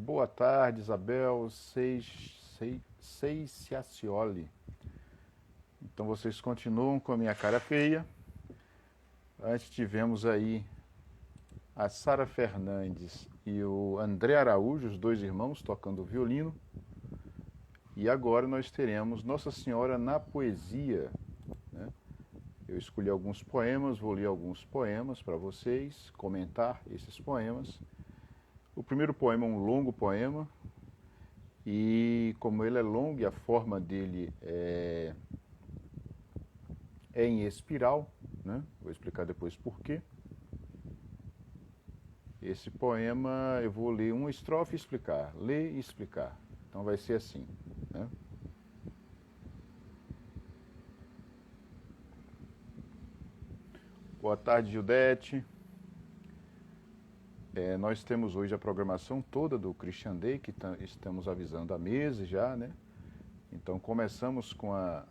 Boa tarde, Isabel Seiciacioli. Então vocês continuam com a minha cara feia. Antes tivemos aí a Sara Fernandes e o André Araújo, os dois irmãos, tocando violino. E agora nós teremos Nossa Senhora na Poesia, né? Eu escolhi alguns poemas, vou ler alguns poemas para vocês, comentar esses poemas. O primeiro poema é um longo poema, e como ele é longo e a forma dele é em espiral, né? Vou explicar depois por quê. Esse poema eu vou ler uma estrofe e explicar, ler e explicar. Então vai ser assim, né? Boa tarde, Judete. Nós temos hoje a programação toda do Christian Day, que estamos avisando há meses já, né? Então começamos com a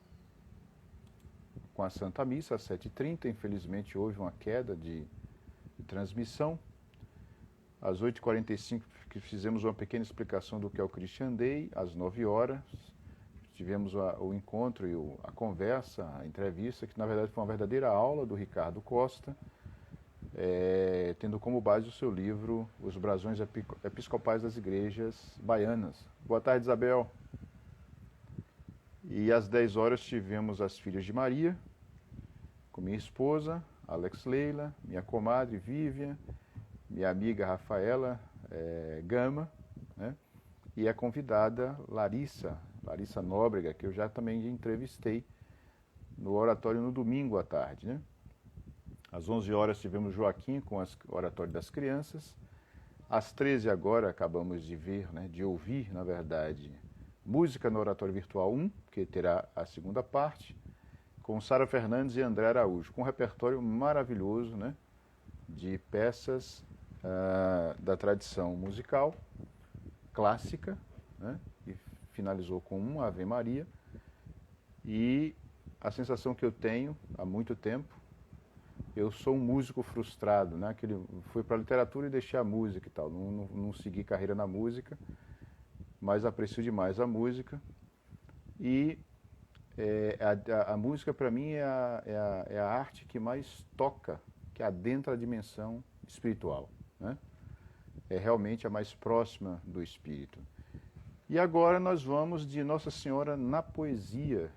Santa Missa às 7h30, infelizmente houve uma queda de transmissão. Às 8h45 fizemos uma pequena explicação do que é o Christian Day, às 9h tivemos o encontro e a conversa, a entrevista, que na verdade foi uma verdadeira aula do Ricardo Costa, tendo como base o seu livro Os Brasões Episcopais das Igrejas Baianas. Boa tarde, Isabel. E às 10h tivemos as Filhas de Maria, com minha esposa, Alex Leila, minha comadre Vivian, minha amiga Rafaela Gama, né? E a convidada Larissa Nóbrega, que eu já também entrevistei no oratório no domingo à tarde, né? Às 11h tivemos Joaquim com o oratório das crianças. Às 13h agora acabamos de ver, né, de ouvir, na verdade, música no oratório virtual 1, que terá a segunda parte, com Sara Fernandes e André Araújo, com um repertório maravilhoso, né, de peças da tradição musical clássica, né, e finalizou com um Ave Maria. E a sensação que eu tenho há muito tempo, eu sou um músico frustrado, né? Fui para a literatura e deixei a música e tal, não segui carreira na música, mas aprecio demais a música. E a música para mim é a arte que mais toca, que adentra a dimensão espiritual, né? É realmente a mais próxima do espírito. E agora nós vamos de Nossa Senhora na Poesia.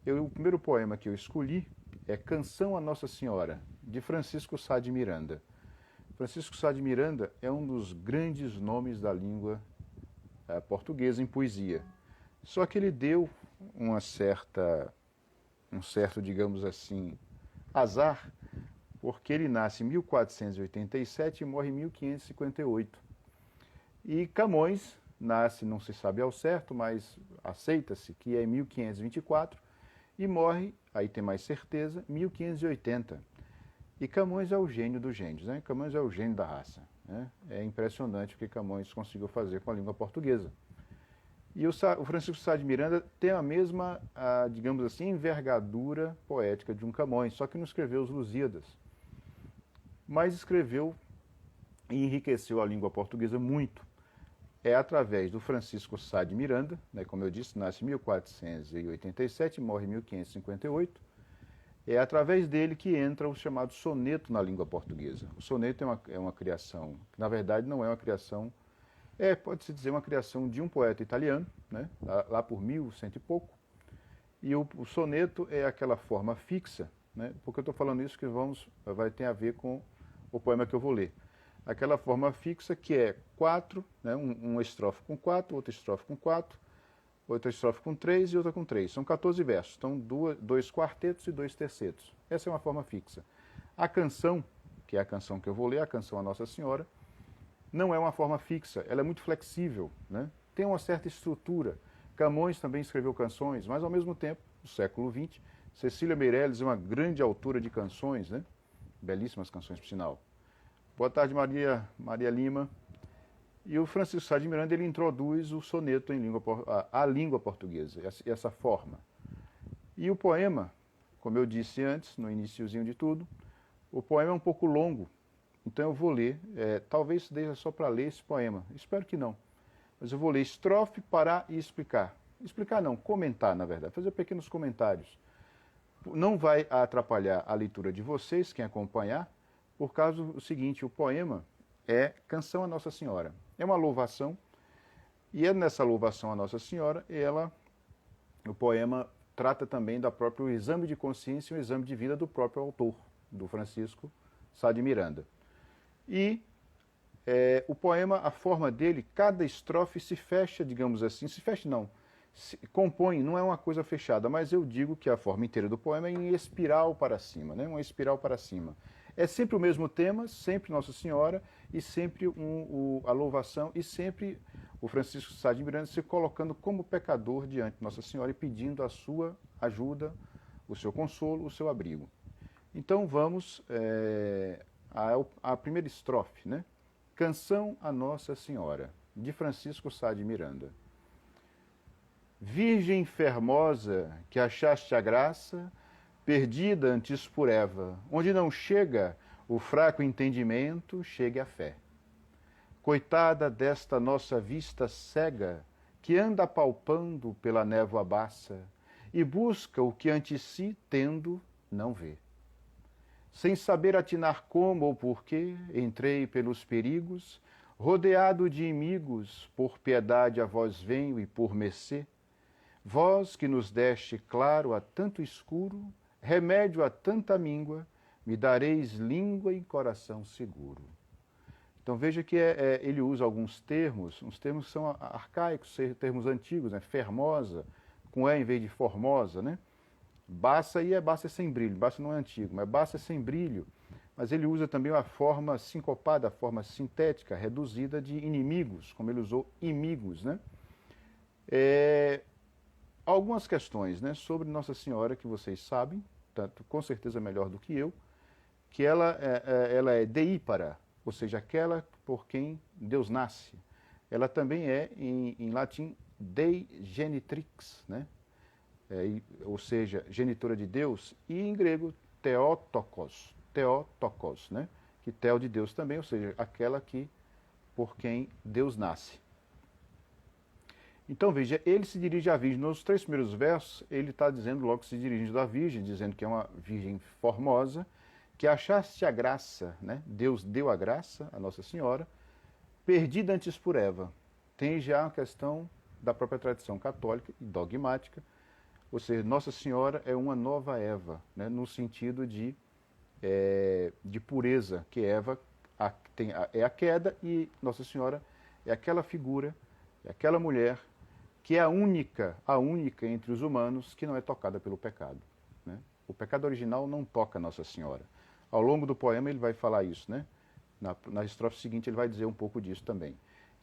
O primeiro poema que eu escolhi é Canção a Nossa Senhora, de Francisco Sá de Miranda. Francisco Sá de Miranda é um dos grandes nomes da língua portuguesa em poesia. Só que ele deu um certo, digamos assim, azar, porque ele nasce em 1487 e morre em 1558. E Camões nasce, não se sabe ao certo, mas aceita-se que é em 1524, e morre, aí tem mais certeza, 1580. E Camões é o gênio dos gênios, né? Camões é o gênio da raça, né? É impressionante o que Camões conseguiu fazer com a língua portuguesa. E o Francisco Sá de Miranda tem a mesma, digamos assim, envergadura poética de um Camões, só que não escreveu os Lusíadas. Mas escreveu e enriqueceu a língua portuguesa muito. É através do Francisco Sá de Miranda, né, como eu disse, nasce em 1487 e morre em 1558, é através dele que entra o chamado soneto na língua portuguesa. O soneto é uma criação, que na verdade não é uma criação, pode-se dizer uma criação de um poeta italiano, né, lá por 1100 e pouco, e o soneto é aquela forma fixa, né, porque eu estou falando isso que vai ter a ver com o poema que eu vou ler. Aquela forma fixa que é 4, né, uma estrofe com 4, outra estrofe com 4, outra estrofe com 3 e outra com 3. São 14 versos, então 2 quartetos e 2 tercetos. Essa é uma forma fixa. A canção, que é a canção que eu vou ler, a canção a Nossa Senhora, não é uma forma fixa, ela é muito flexível, né? Tem uma certa estrutura. Camões também escreveu canções, mas ao mesmo tempo, no século XX, Cecília Meirelles é uma grande autora de canções, né? Belíssimas canções, por sinal. Boa tarde, Maria Lima. E o Francisco Sá de Miranda, ele introduz o soneto à língua portuguesa, essa forma. E o poema, como eu disse antes, no iniciozinho de tudo, o poema é um pouco longo, Então eu vou ler, talvez seja só para ler esse poema, espero que não. Mas eu vou ler estrofe, parar e explicar. Explicar não, comentar na verdade, fazer pequenos comentários. Não vai atrapalhar a leitura de vocês, quem acompanhar, por causa do seguinte, o poema é Canção a Nossa Senhora. É uma louvação, e é nessa louvação a Nossa Senhora, o poema trata também do próprio exame de consciência e o exame de vida do próprio autor, do Francisco Sá de Miranda. E o poema, a forma dele, cada estrofe se fecha, digamos assim, se fecha não, se compõe, não é uma coisa fechada, mas eu digo que a forma inteira do poema é em espiral para cima, né? Uma espiral para cima. É sempre o mesmo tema, sempre Nossa Senhora, e sempre a louvação, e sempre o Francisco Sá de Miranda se colocando como pecador diante de Nossa Senhora e pedindo a sua ajuda, o seu consolo, o seu abrigo. Então vamos à primeira estrofe, né? Canção a Nossa Senhora, de Francisco Sá de Miranda. Virgem fermosa, que achaste a graça, perdida antes por Eva, onde não chega o fraco entendimento, chegue a fé. Coitada desta nossa vista cega, que anda palpando pela névoa baça, e busca o que ante si, tendo, não vê. Sem saber atinar como ou porquê, entrei pelos perigos, rodeado de inimigos, por piedade a vós venho e por mercê. Vós que nos deste claro a tanto escuro, remédio a tanta míngua, me dareis língua e coração seguro. Então veja que ele usa alguns termos, uns termos que são arcaicos, termos antigos, né? Fermosa, com E em vez de formosa, né? Baça aí baça sem brilho, baça não é antigo, mas baça sem brilho. Mas ele usa também a forma sincopada, a forma sintética, reduzida de inimigos, como ele usou imigos, né? Algumas questões, né, sobre Nossa Senhora que vocês sabem, tanto com certeza melhor do que eu, que ela é deípara, ou seja, aquela por quem Deus nasce. Ela também é, em latim, Dei Genitrix, né? Ou seja, genitora de Deus, e em grego, Theotokos, né? Que Theo de Deus também, ou seja, aquela que por quem Deus nasce. Então veja, ele se dirige à Virgem. Nos 3 primeiros versos, ele está dizendo logo que se dirige à Virgem, dizendo que é uma Virgem formosa, que achaste a graça, né? Deus deu a graça a Nossa Senhora, perdida antes por Eva. Tem já a questão da própria tradição católica e dogmática, ou seja, Nossa Senhora é uma nova Eva, né? No sentido de pureza, que Eva é a queda e Nossa Senhora é aquela figura, é aquela mulher que é a única entre os humanos que não é tocada pelo pecado, né? O pecado original não toca Nossa Senhora. Ao longo do poema ele vai falar isso, né? Na estrofe seguinte ele vai dizer um pouco disso também.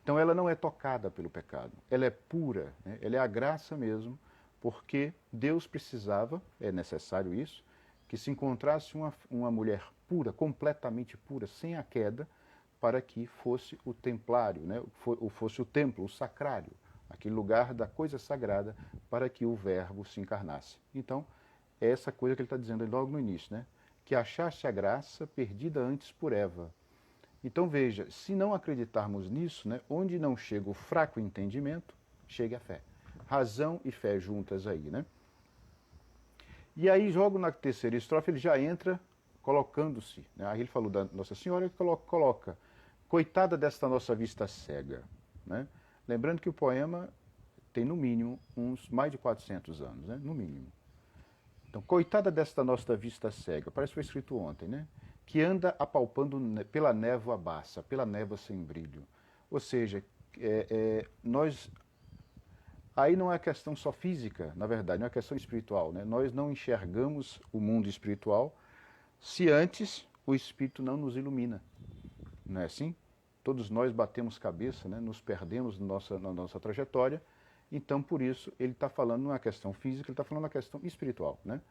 Então ela não é tocada pelo pecado, ela é pura, né? Ela é a graça mesmo, porque Deus precisava, é necessário isso, que se encontrasse uma mulher pura, completamente pura, sem a queda, para que fosse o templário, né? Fosse o templo, o sacrário, aquele lugar da coisa sagrada, para que o Verbo se encarnasse. Então, é essa coisa que ele está dizendo logo no início, né? Que achaste a graça perdida antes por Eva. Então veja, se não acreditarmos nisso, né, onde não chega o fraco entendimento, chega a fé. Razão e fé juntas aí, né? E aí, logo na terceira estrofe, ele já entra colocando-se, né? Aí ele falou da Nossa Senhora e coloca, coitada desta nossa vista cega, né? Lembrando que o poema tem, no mínimo, uns mais de 400 anos, né? No mínimo. Então, coitada desta nossa vista cega, parece que foi escrito ontem, né? Que anda apalpando pela névoa baça, pela névoa sem brilho. Ou seja, nós... Aí não é questão só física, na verdade, não é questão espiritual, né? Nós não enxergamos o mundo espiritual se antes o Espírito não nos ilumina. Não é assim? Todos nós batemos cabeça, né? Nos perdemos na nossa trajetória. Então, por isso, ele está falando não é uma questão física, ele está falando uma questão espiritual, né?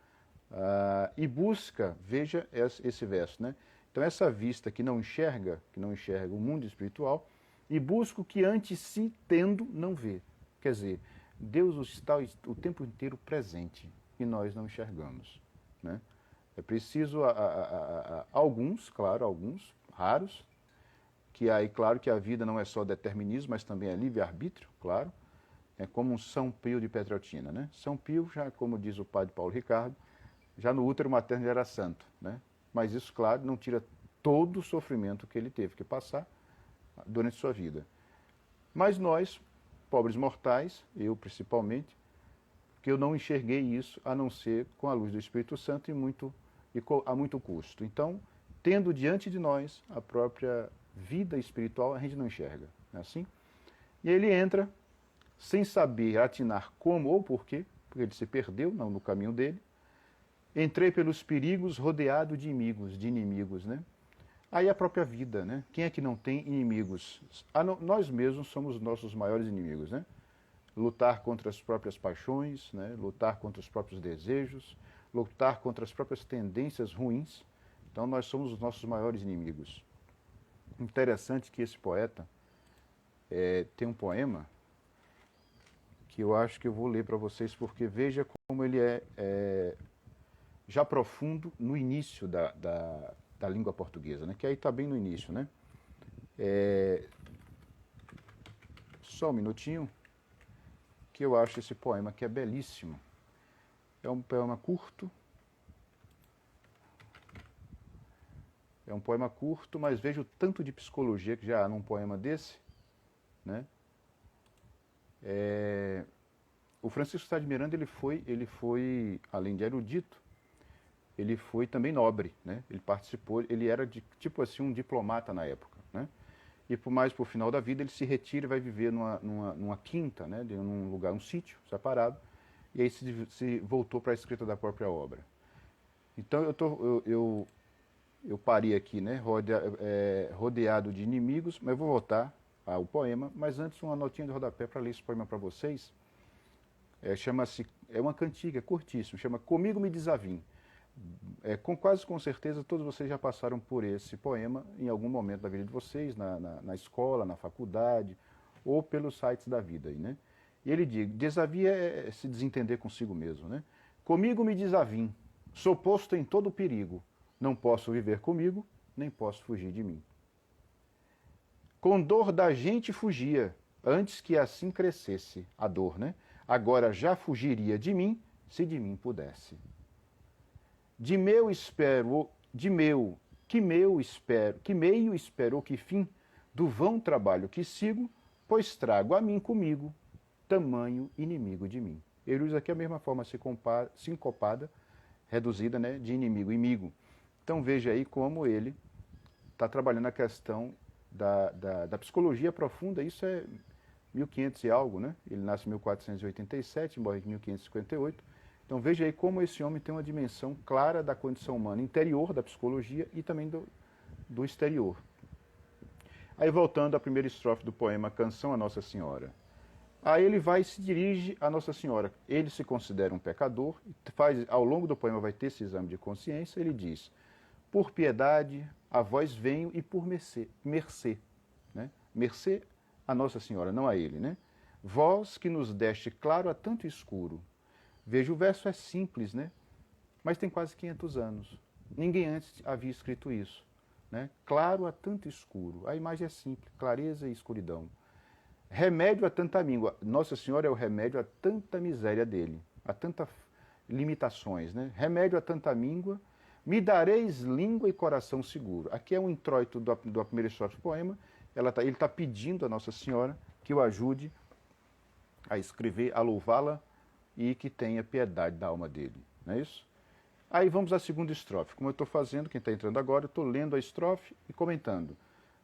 E busca, veja esse verso, né? Então, essa vista que não enxerga o mundo espiritual, e busca o que antes si tendo não vê. Quer dizer, Deus está o tempo inteiro presente e nós não enxergamos, né? É preciso alguns raros, que aí, claro, que a vida não é só determinismo, mas também é livre-arbítrio, claro. É como um São Pio de Petrelcina, né? São Pio, já como diz o padre Paulo Ricardo, já no útero materno já era santo, né? Mas isso, claro, não tira todo o sofrimento que ele teve que passar durante sua vida. Mas nós, pobres mortais, eu principalmente, que eu não enxerguei isso a não ser com a luz do Espírito Santo a muito custo. Então, tendo diante de nós a própria vida espiritual, a gente não enxerga, não é assim? E ele entra sem saber atinar como ou porquê, porque ele se perdeu no caminho dele. Entrei pelos perigos rodeado de inimigos, né? Aí a própria vida, né? Quem é que não tem inimigos? Nós mesmos somos os nossos maiores inimigos, né? Lutar contra as próprias paixões, né? Lutar contra os próprios desejos, lutar contra as próprias tendências ruins. Então nós somos os nossos maiores inimigos. Interessante que esse poeta tem um poema que eu acho que eu vou ler para vocês, porque veja como ele é já profundo no início da língua portuguesa, né? Que aí está bem no início, né? Só um minutinho, que eu acho esse poema que é belíssimo. É um poema curto. É um poema curto, mas veja o tanto de psicologia que já há num poema desse, né? O Francisco Sá de Miranda, ele foi, além de erudito, ele foi também nobre, né? Ele participou, ele era tipo assim um diplomata na época, né? E por final da vida ele se retira e vai viver numa quinta, né? Num lugar, um sítio separado, e aí se voltou para a escrita da própria obra. Então eu parei aqui, né? Rodeado de inimigos, mas eu vou voltar ao poema, mas antes uma notinha de rodapé para ler esse poema para vocês. É uma cantiga curtíssima, chama Comigo Me Desavim. Quase com certeza todos vocês já passaram por esse poema em algum momento da vida de vocês, na escola, na faculdade, ou pelos sites da vida aí, né? E ele diz, desavia é se desentender consigo mesmo, né? Comigo me desavim, sou posto em todo perigo, não posso viver comigo, nem posso fugir de mim. Com dor da gente fugia, antes que assim crescesse a dor, né? Agora já fugiria de mim, se de mim pudesse. Que meio espero, que fim, do vão trabalho que sigo, pois trago a mim comigo, tamanho inimigo de mim. Ele usa aqui a mesma forma sincopada, reduzida, né, de inimigo, imigo. Então veja aí como ele está trabalhando a questão da psicologia profunda, isso é 1500 e algo, né? Ele nasce em 1487, morre em 1558. Então veja aí como esse homem tem uma dimensão clara da condição humana interior, da psicologia e também do exterior. Aí voltando à primeira estrofe do poema Canção a Nossa Senhora. Aí ele vai e se dirige a Nossa Senhora. Ele se considera um pecador, ao longo do poema vai ter esse exame de consciência, ele diz, por piedade a vós venho e por mercê, né? Mercê a Nossa Senhora, não a ele, né? Vós que nos deste claro a tanto escuro. Veja, o verso é simples, né? Mas tem quase 500 anos. Ninguém antes havia escrito isso, né? Claro a tanto escuro. A imagem é simples, clareza e escuridão. Remédio a tanta míngua. Nossa Senhora é o remédio a tanta miséria dele, a tantas limitações, né? Remédio a tanta míngua, me dareis língua e coração seguro. Aqui é um introito da primeira estrofe do poema. Ele está pedindo a Nossa Senhora que o ajude a escrever, a louvá-la e que tenha piedade da alma dele. Não é isso? Aí vamos à segunda estrofe. Como eu estou fazendo, quem está entrando agora, eu estou lendo a estrofe e comentando.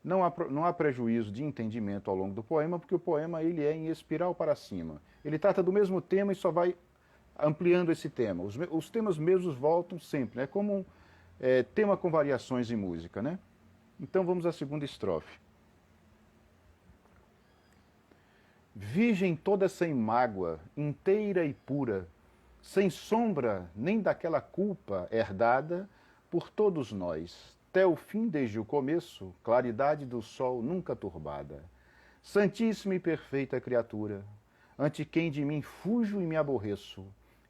Não há prejuízo de entendimento ao longo do poema, porque o poema ele é em espiral para cima. Ele trata do mesmo tema e só vai ampliando esse tema. Os temas mesmos voltam sempre, né? Como um tema com variações em música, né? Então vamos à segunda estrofe. Virgem toda sem mágoa, inteira e pura, sem sombra nem daquela culpa herdada por todos nós, até o fim desde o começo, claridade do sol nunca turbada. Santíssima e perfeita criatura, ante quem de mim fujo e me aborreço,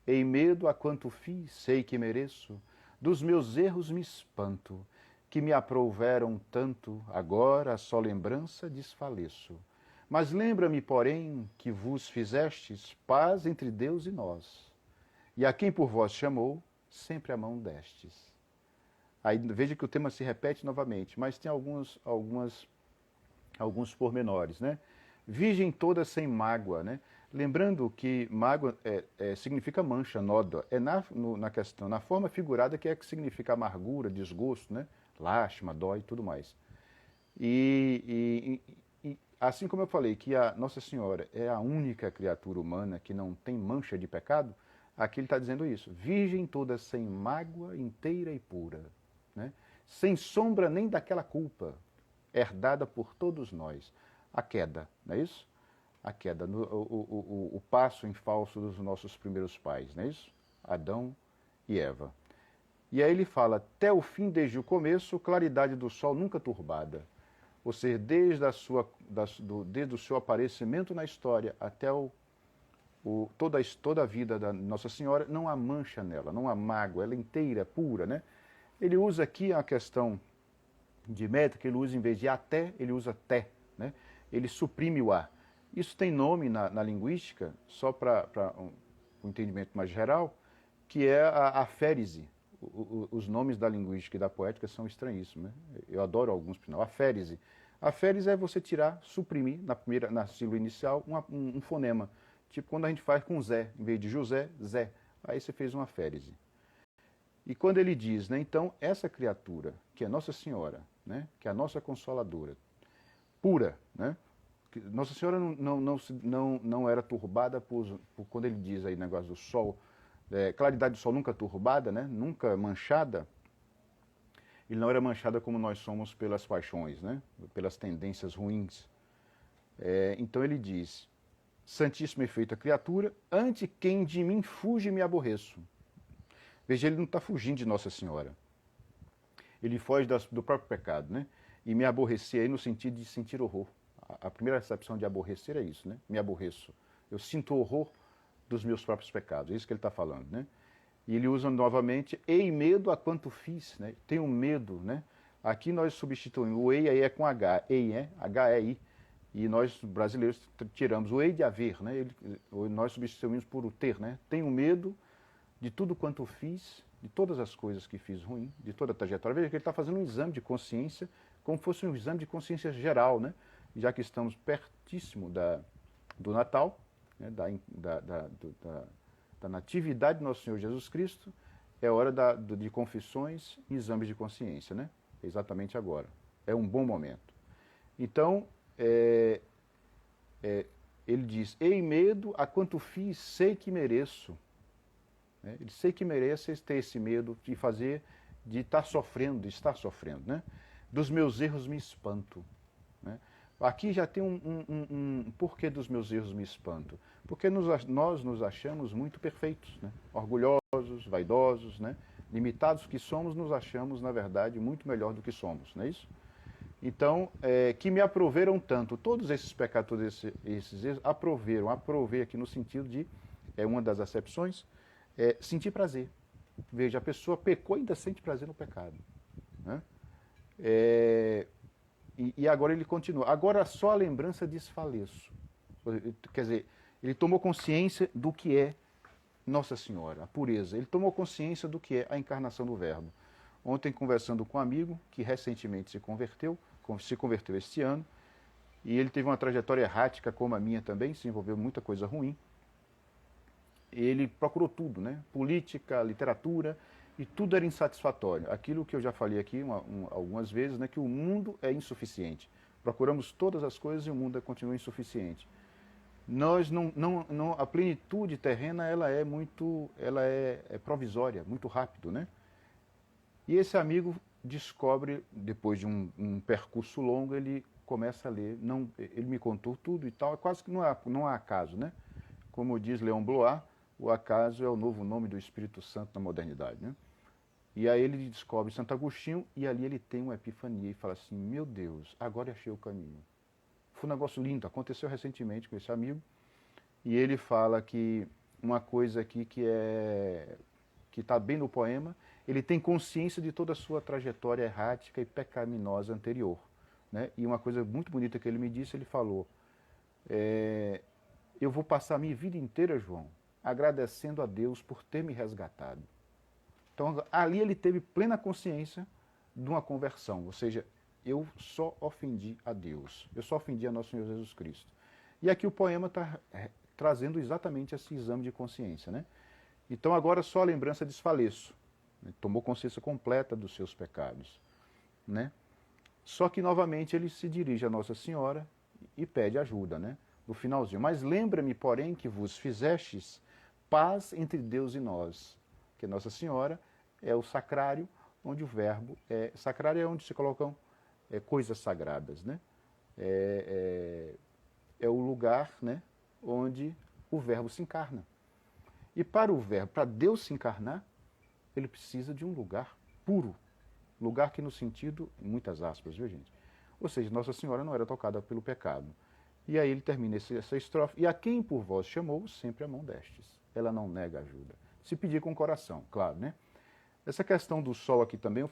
em medo a quanto fiz, sei que mereço, dos meus erros me espanto, que me aprouveram tanto, agora a só lembrança desfaleço. Mas lembra-me, porém, que vos fizestes paz entre Deus e nós, e a quem por vós chamou, sempre a mão destes. Aí veja que o tema se repete novamente, mas tem alguns pormenores, né? Virgem toda sem mágoa, né? Lembrando que mágoa significa mancha, nódoa. É na questão, na forma figurada que significa amargura, desgosto, né? Lástima, dó e tudo mais. E assim como eu falei que a Nossa Senhora é a única criatura humana que não tem mancha de pecado, aqui ele está dizendo isso. Virgem toda sem mágoa, inteira e pura, né? Sem sombra nem daquela culpa, herdada por todos nós. A queda, não é isso? A queda, o passo em falso dos nossos primeiros pais, não é isso? Adão e Eva. E aí ele fala, até o fim, desde o começo, claridade do sol nunca turbada. Ou seja, desde o seu aparecimento na história até toda a vida da Nossa Senhora, não há mancha nela, não há mágoa, ela é inteira, pura, né? Ele usa aqui a questão de métrica, ele usa em vez de até, ele usa até, né? Ele suprime o a. Isso tem nome na linguística, só para um entendimento mais geral, que é a aférese. Os nomes da linguística e da poética são estranhíssimos, né? Eu adoro alguns, por sinal. Aférese. Aférese é você tirar, suprimir, na sílaba inicial, um fonema. Tipo quando a gente faz com Zé, em vez de José, Zé. Aí você fez uma aférese. E quando ele diz, né, então, essa criatura, que é Nossa Senhora, né, que é a nossa Consoladora, pura, né? Nossa Senhora não era turbada por quando ele diz aí negócio do sol, claridade do sol nunca turbada, né? Nunca manchada. Ele não era manchada como nós somos pelas paixões, né? Pelas tendências ruins. Então ele diz, Santíssima e feita criatura, ante quem de mim fuge e me aborreço. Veja, ele não está fugindo de Nossa Senhora. Ele foge do próprio pecado, né? E me aborrecer aí no sentido de sentir horror. A primeira acepção de aborrecer é isso, né? Me aborreço. Eu sinto horror dos meus próprios pecados. É isso que ele está falando, né? E ele usa novamente, ei medo a quanto fiz, né? Tenho medo, né? Aqui nós substituímos, o ei aí é com H, ei, H-E-I. E nós, brasileiros, tiramos o ei de haver, né? Nós substituímos por o ter, né? Tenho medo de tudo quanto fiz, de todas as coisas que fiz ruim, de toda a trajetória. Veja que ele está fazendo um exame de consciência, como fosse um exame de consciência geral, né? Já que estamos pertíssimo do Natal, né? da natividade do nosso Senhor Jesus Cristo, é hora de confissões e exames de consciência, né? Exatamente agora. É um bom momento. Então, ele diz, ei medo a quanto fiz, sei que mereço. Ele sei que merece ter esse medo de fazer, de estar sofrendo, né? Dos meus erros me espanto, né? Aqui já tem um porquê dos meus erros me espanto. Porque nós nos achamos muito perfeitos, né? Orgulhosos, vaidosos, né? Limitados que somos, nos achamos, na verdade, muito melhor do que somos, não é isso? Então, que me aproveram tanto, todos esses pecados, todos esses erros, aprovei aqui no sentido de, uma das acepções, sentir prazer. Veja, a pessoa pecou e ainda sente prazer no pecado, né? E agora ele continua. Agora só a lembrança desfaleço. Quer dizer, ele tomou consciência do que é Nossa Senhora, a pureza. Ele tomou consciência do que é a encarnação do Verbo. Ontem, conversando com um amigo que recentemente se converteu este ano, e ele teve uma trajetória errática como a minha também, se envolveu muita coisa ruim. Ele procurou tudo, né? Política, literatura, e tudo era insatisfatório. Aquilo que eu já falei aqui algumas vezes, né? Que o mundo é insuficiente. Procuramos todas as coisas e o mundo continua insuficiente. Nós a plenitude terrena ela é provisória, muito rápido, né? E esse amigo descobre, depois de um percurso longo, ele começa a ler, ele me contou tudo e tal, quase que não há acaso, né? Como diz Leon Blois, o acaso é o novo nome do Espírito Santo na modernidade, né? E aí ele descobre Santo Agostinho e ali ele tem uma epifania e fala assim, meu Deus, agora achei o caminho. Foi um negócio lindo, aconteceu recentemente com esse amigo, e ele fala que uma coisa aqui que está bem no poema ele tem consciência de toda a sua trajetória errática e pecaminosa anterior. Né? E uma coisa muito bonita que ele me disse, ele falou, eu vou passar a minha vida inteira, João, agradecendo a Deus por ter me resgatado. Então, ali ele teve plena consciência de uma conversão, ou seja, eu só ofendi a Deus, eu só ofendi a nosso Senhor Jesus Cristo. E aqui o poema está trazendo exatamente esse exame de consciência. Né? Então agora só a lembrança desfaleço. Tomou consciência completa dos seus pecados. Né? Só que novamente ele se dirige a Nossa Senhora e pede ajuda, né? No finalzinho. Mas lembra-me, porém, que vos fizestes paz entre Deus e nós. Que Nossa Senhora é o sacrário, onde o verbo é... Sacrário é onde se colocam coisas sagradas, né? É o lugar, né, onde o verbo se encarna. E para o verbo, para Deus se encarnar, ele precisa de um lugar puro. Lugar que no sentido, muitas aspas, viu gente? Ou seja, Nossa Senhora não era tocada pelo pecado. E aí ele termina essa estrofe. E a quem por vós chamou, sempre a mão destes. Ela não nega ajuda. Se pedir com o coração, claro, né? Essa questão do sol aqui também, eu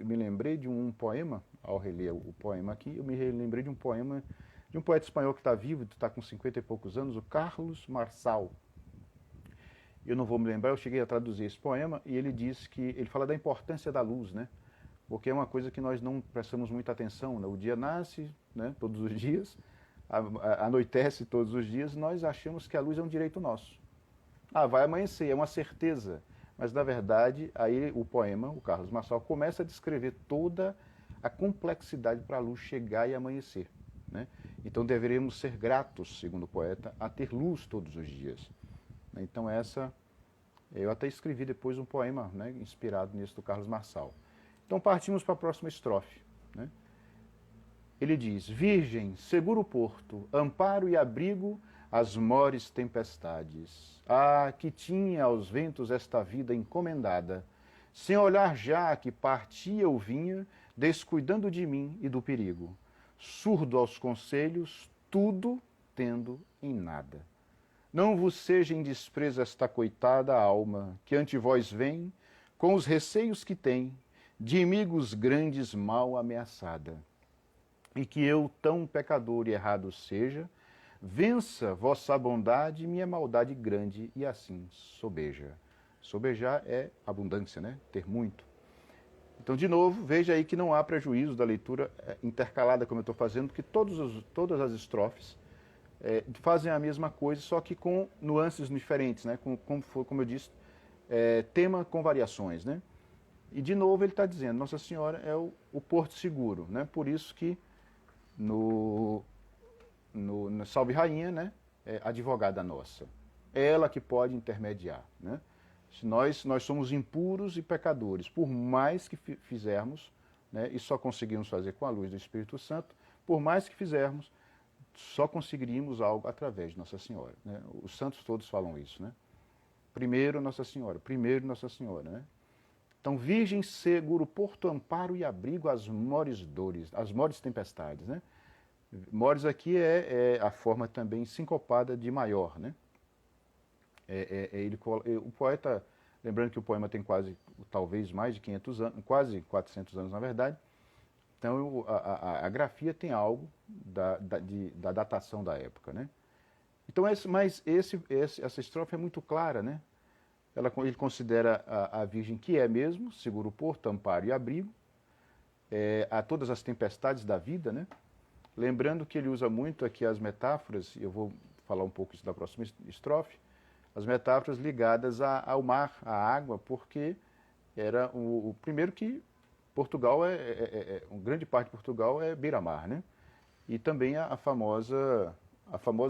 me lembrei de um poema, ao reler o poema aqui, eu me lembrei de um poema de um poeta espanhol que está vivo, está com 50 e poucos anos, o Carlos Marçal. Eu não vou me lembrar, eu cheguei a traduzir esse poema, e ele diz que, ele fala da importância da luz, né? Porque é uma coisa que nós não prestamos muita atenção, né? O dia nasce, né, todos os dias, anoitece todos os dias, nós achamos que a luz é um direito nosso. Ah, vai amanhecer, é uma certeza. Mas, na verdade, aí o poema, o Carlos Marçal, começa a descrever toda a complexidade para a luz chegar e amanhecer. Né? Então, deveremos ser gratos, segundo o poeta, a ter luz todos os dias. Então, eu até escrevi depois um poema, né, inspirado nisso do Carlos Marçal. Então, partimos para a próxima estrofe. Né? Ele diz, Virgem, seguro porto, amparo e abrigo às mores tempestades. Ah, que tinha aos ventos esta vida encomendada, sem olhar já que partia ou vinha, descuidando de mim e do perigo. Surdo aos conselhos, tudo tendo em nada. Não vos seja em desprezo esta coitada alma, que ante vós vem, com os receios que tem, de inimigos grandes mal ameaçada. E que eu, tão pecador e errado seja, vença vossa bondade, minha maldade grande, e assim sobeja. Sobejar é abundância, né? Ter muito. Então, de novo, veja aí que não há prejuízo da leitura intercalada, como eu estou fazendo, porque todas as estrofes fazem a mesma coisa, só que com nuances diferentes, né? Como eu disse, tema com variações, né? E, de novo, ele está dizendo, Nossa Senhora é o porto seguro, né? Por isso que no Salve Rainha, né, é advogada nossa. É ela que pode intermediar. Né? Se nós somos impuros e pecadores, por mais que fizermos, né, e só conseguimos fazer com a luz do Espírito Santo, por mais que fizermos, só conseguiríamos algo através de Nossa Senhora. Né? Os santos todos falam isso. Né? Primeiro Nossa Senhora, primeiro Nossa Senhora. Né? Então, Virgem, seguro, porto, amparo e abrigo às mores dores, às mores tempestades. Né? Mores aqui é a forma também sincopada de maior, né? O poeta, lembrando que o poema tem talvez mais de 500 anos, quase 400 anos na verdade, então a grafia tem algo da datação da época, né? Então, essa estrofe é muito clara, né? Ele considera a Virgem que é mesmo, seguro porto, amparo e abrigo, a todas as tempestades da vida, né? Lembrando que ele usa muito aqui as metáforas, eu vou falar um pouco isso da próxima estrofe, as metáforas ligadas ao mar, à água, porque era o primeiro que Portugal uma grande parte de Portugal é beira-mar, né? E também a famosa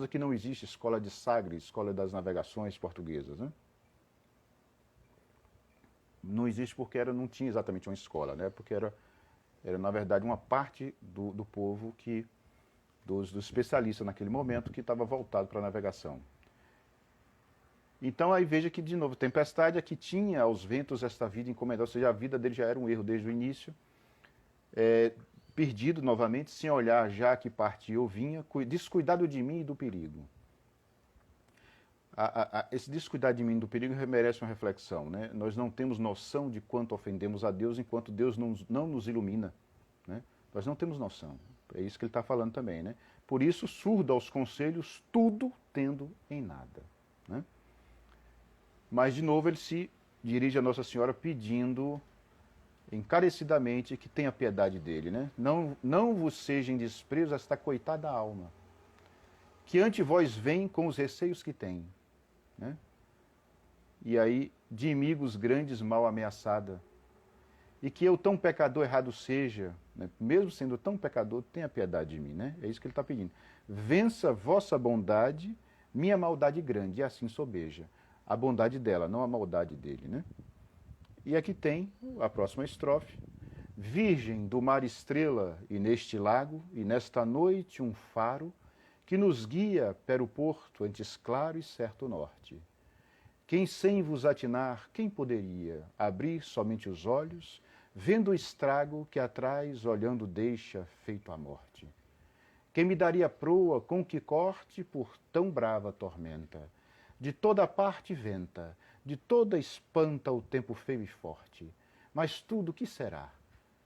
que não existe, Escola de Sagres, Escola das Navegações Portuguesas, né? Não existe porque não tinha exatamente uma escola, né? Porque era na verdade uma parte do povo dos especialistas naquele momento que estava voltado para a navegação. Então aí veja que, de novo, tempestade é que tinha aos ventos esta vida encomendada, ou seja, a vida dele já era um erro desde o início, perdido novamente, sem olhar já que partia ou vinha, descuidado de mim e do perigo. esse descuidar de mim do perigo merece uma reflexão, né? Nós não temos noção de quanto ofendemos a Deus enquanto Deus não nos ilumina, né? Nós não temos noção. É isso que ele está falando também, né? Por isso, surdo aos conselhos, tudo tendo em nada, né? Mas, de novo, ele se dirige a Nossa Senhora pedindo encarecidamente que tenha piedade dele, né? Não vos seja em desprezo esta coitada alma, que ante vós vem com os receios que tem, né? E aí, de inimigos grandes mal ameaçada, e que eu tão pecador errado seja, né? Mesmo sendo tão pecador, tenha piedade de mim, né? É isso que ele está pedindo. Vença vossa bondade, minha maldade grande, e assim sobeja. A bondade dela, não a maldade dele, né? E aqui tem a próxima estrofe. Virgem do mar estrela, e neste lago, e nesta noite um faro, que nos guia para o porto antes claro e certo norte. Quem sem vos atinar, quem poderia abrir somente os olhos, vendo o estrago que atrás olhando deixa feito a morte? Quem me daria proa com que corte por tão brava tormenta? De toda parte venta, de toda espanta o tempo feio e forte. Mas tudo que será?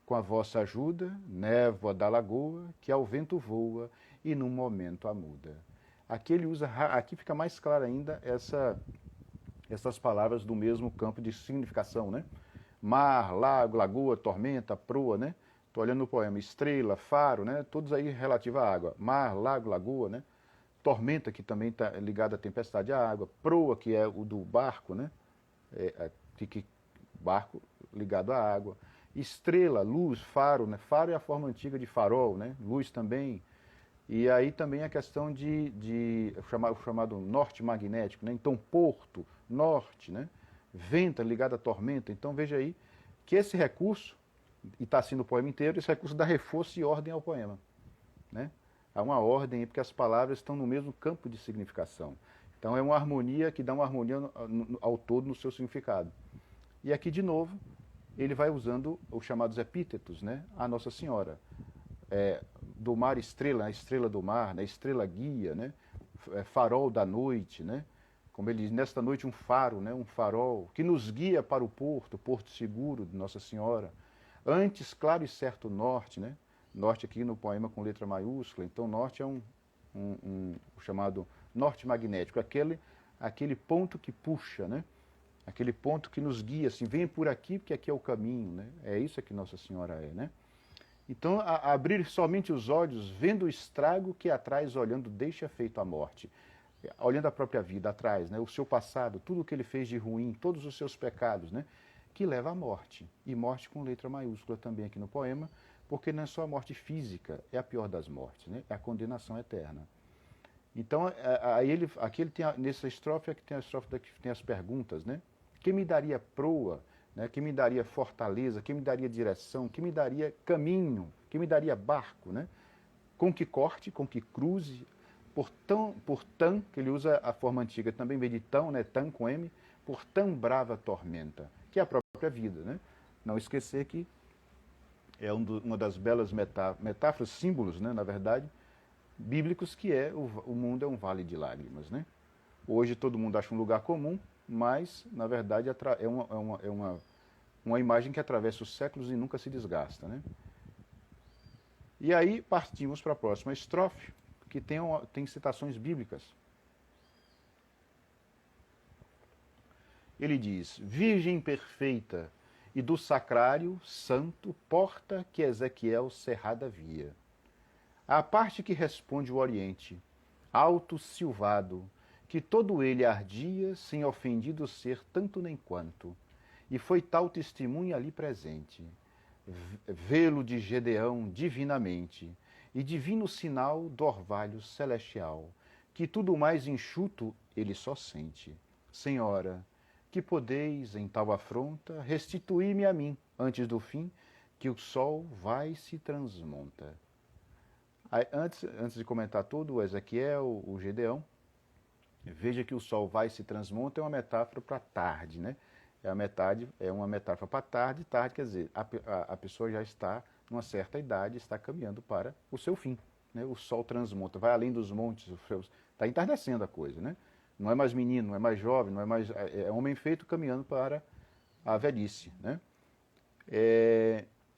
Com a vossa ajuda, névoa da lagoa, que ao vento voa e num momento a muda. Aqui ele usa, aqui fica mais claro ainda essas palavras do mesmo campo de significação, né? Mar, lago, lagoa, tormenta, proa, né? Estou olhando no poema, estrela, faro, né? Todos aí relativos à água. Mar, lago, lagoa, né? Tormenta, que também está ligada à tempestade à água. Proa, que é o do barco, né? Barco ligado à água. Estrela, luz, faro, né? Faro é a forma antiga de farol, né? Luz também. E aí também a questão o chamado norte magnético, né? Então, porto, norte, né? Venta ligado à tormenta. Então, veja aí que esse recurso, e está assim no poema inteiro, esse recurso dá reforço e ordem ao poema, né? Há uma ordem aí, porque as palavras estão no mesmo campo de significação. Então, é uma harmonia que dá uma harmonia ao todo no seu significado. E aqui, de novo, ele vai usando os chamados epítetos, né? A Nossa Senhora. Do mar estrela, a estrela do mar, né? Estrela guia, né? Farol da noite, né? Como ele diz, nesta noite um faro, né? Um farol, que nos guia para o porto seguro de Nossa Senhora. Antes, claro e certo norte, né? Norte aqui no poema com letra maiúscula, então norte é o chamado norte magnético, aquele ponto que puxa, né? Aquele ponto que nos guia, assim, vem por aqui porque aqui é o caminho, né? É isso que Nossa Senhora é, né? Então, abrir somente os olhos, vendo o estrago que atrás, olhando, deixa feito a morte. Olhando a própria vida atrás, né? O seu passado, tudo o que ele fez de ruim, todos os seus pecados, né? Que leva à morte. E morte com letra maiúscula também aqui no poema, porque não é só a morte física, é a pior das mortes, né? É a condenação eterna. Então, aqui ele tem, nessa estrofe, aqui tem a estrofe que tem as perguntas, né? Quem me daria proa, né? Quem me daria fortaleza, quem me daria direção, quem me daria caminho, quem me daria barco, né? Com que corte, com que cruze, por tão, que ele usa a forma antiga também, vem de tão, né? Tão com M, por tão brava tormenta, que é a própria vida, né? Não esquecer que é uma das belas metáforas, símbolos, né? Na verdade, bíblicos, que é o mundo é um vale de lágrimas, né? Hoje todo mundo acha um lugar comum, mas, na verdade, é uma imagem que atravessa os séculos e nunca se desgasta, né? E aí partimos para a próxima estrofe, que tem citações bíblicas. Ele diz, Virgem perfeita, e do sacrário santo, porta que Ezequiel cerrada via. A parte que responde o Oriente, alto silvado, que todo ele ardia, sem ofendido ser tanto nem quanto, e foi tal testemunha ali presente, vê-lo de Gedeão divinamente, e divino sinal do orvalho celestial, que tudo mais enxuto ele só sente. Senhora, que podeis em tal afronta restituir-me a mim, antes do fim, que o sol vai se transmonta. Aí, antes de comentar tudo, o Ezequiel, o Gedeão, veja que o sol vai se transmonta é uma metáfora para tarde, né? É uma metáfora para tarde quer dizer, a pessoa já está numa certa idade, está caminhando para o seu fim, né? O sol transmonta, vai além dos montes, está entardecendo a coisa, né? Não é mais menino, não é mais jovem, não é mais... É homem feito caminhando para a velhice, né?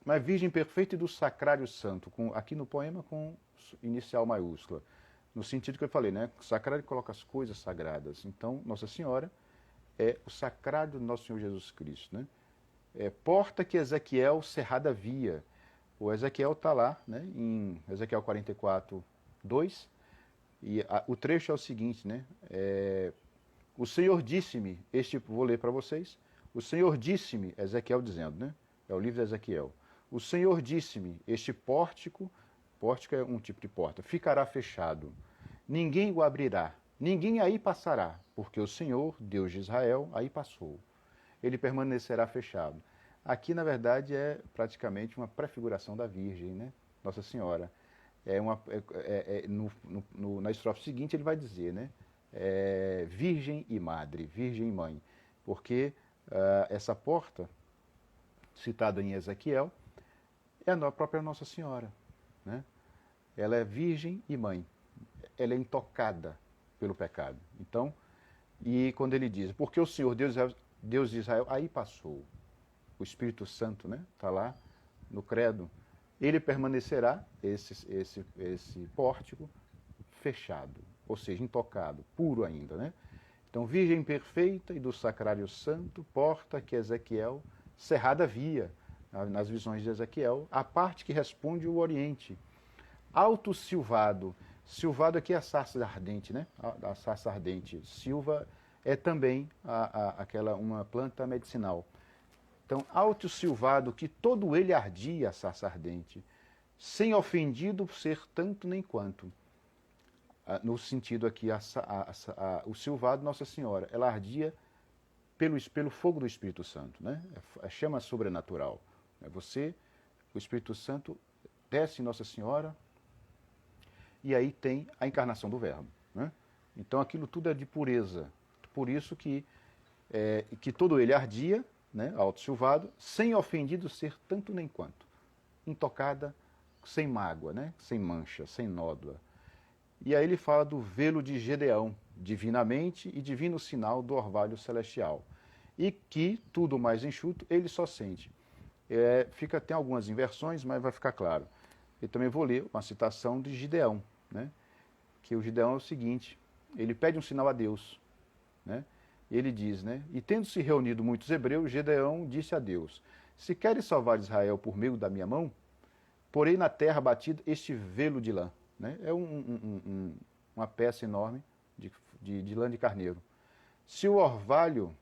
Mas Virgem Perfeita e do Sacrário Santo, aqui no poema com inicial maiúscula. No sentido que eu falei, né? Sacrário coloca as coisas sagradas. Então, Nossa Senhora é o sacrário do nosso Senhor Jesus Cristo, né? Porta que Ezequiel cerrada via. O Ezequiel está lá, né? Em Ezequiel 44, 2. E o trecho é o seguinte, né? O Senhor disse-me, vou ler para vocês. O Senhor disse-me, Ezequiel dizendo, né? É o livro de Ezequiel. O Senhor disse-me, este pórtico é um tipo de porta, ficará fechado. Ninguém o abrirá, ninguém aí passará, porque o Senhor, Deus de Israel, aí passou. Ele permanecerá fechado. Aqui, na verdade, é praticamente uma prefiguração da Virgem, né? Nossa Senhora. Na estrofe seguinte ele vai dizer, né? Virgem e Madre, Virgem e Mãe. Porque essa porta, citada em Ezequiel, é a própria Nossa Senhora, né? Ela é Virgem e Mãe. Ela é intocada pelo pecado. Então, e quando ele diz, porque o Senhor, Deus de Israel, aí passou. O Espírito Santo, né? Está lá no credo. Ele permanecerá, esse pórtico, fechado, ou seja, intocado, puro ainda, né? Então, Virgem Perfeita e do Sacrário Santo, porta que Ezequiel cerrada via, nas visões de Ezequiel, a parte que responde o Oriente. Alto silvado. Silvado aqui é a sarça ardente, né? A sarça ardente. Silva é também uma planta medicinal. Então, alto silvado, que todo ele ardia, a sarça ardente, sem ofendido ser tanto nem quanto. No sentido aqui, o silvado, Nossa Senhora, ela ardia pelo fogo do Espírito Santo, né? A chama sobrenatural. O Espírito Santo desce em Nossa Senhora, e aí tem a encarnação do Verbo, né? Então aquilo tudo é de pureza. Por isso que todo ele ardia, né, alto silvado, sem ofendido ser tanto nem quanto. Intocada, sem mágoa, né, sem mancha, sem nódoa. E aí ele fala do velo de Gedeão, divinamente e divino sinal do orvalho celestial. E que, tudo mais enxuto, ele só sente. Tem algumas inversões, mas vai ficar claro. Eu também vou ler uma citação de Gideão, né? Que o Gideão é o seguinte, ele pede um sinal a Deus, né? Ele diz, né? E tendo se reunido muitos hebreus, Gideão disse a Deus, se queres salvar Israel por meio da minha mão, porei na terra batida este velo de lã, né? É uma peça enorme de lã de carneiro. Se o orvalho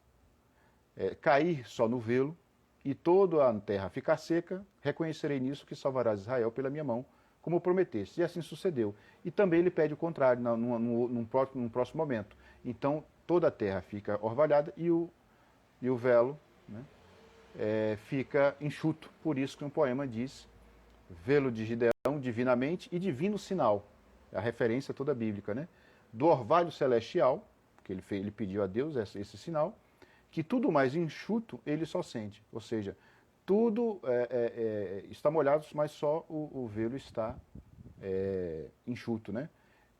cair só no velo, e toda a terra ficar seca, reconhecerei nisso que salvarás Israel pela minha mão, como prometeste. E assim sucedeu. E também ele pede o contrário num próximo momento. Então, toda a terra fica orvalhada e o velo, né, fica enxuto. Por isso que um poema diz, velo de Gideão divinamente e divino sinal. É a referência toda bíblica, né? Do orvalho celestial, que ele pediu a Deus esse sinal, que tudo mais enxuto ele só sente. Ou seja, tudo está molhado, mas só o velo está enxuto, né?